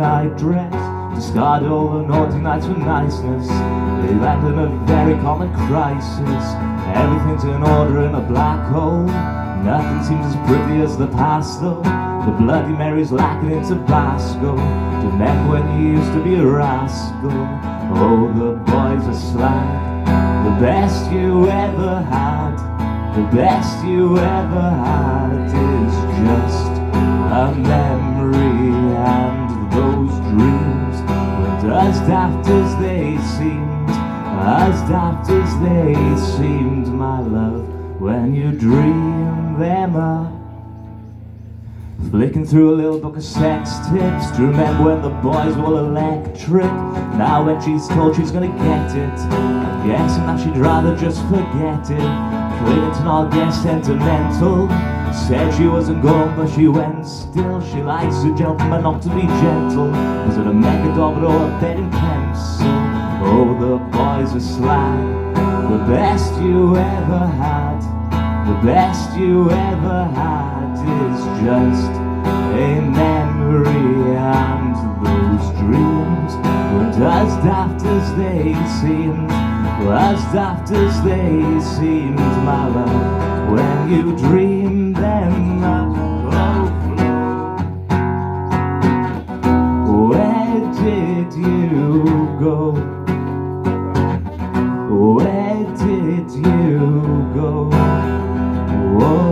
night dress, discard all the naughty nights for niceness. They land in a very common crisis. Everything's in order in a black hole. Nothing seems as pretty as the past though. The Bloody Mary's lacking in Tabasco. Remember when you used to be a rascal? Oh, the boys are slag. The best you ever had, the best you ever had is just a memory. And those dreams weren't as daft as they seemed, as daft as they seemed, my love, when you dream them up. Flicking through a little book of sex tips to remember when the boys were all electric. Now when she's told she's gonna get it, I'm guessing that she'd rather just forget it. Clinton, all get sentimental, said she wasn't going but she went still. She likes a gentleman not to be gentle. Was it a mega doll or a bed and pencil? Oh, the boys are slag. The best you ever had, the best you ever had is just a memory. And those dreams weren't as daft as they seemed, as daft as they seemed, my love, when you dreamed them up. Oh, where did you go? Where did you go? Whoa.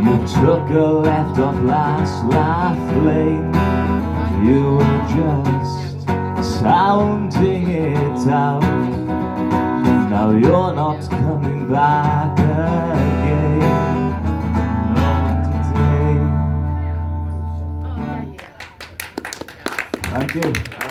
You took a left off last laugh lane. You were just sounding it out. Now you're not coming back again. Not today. Thank you.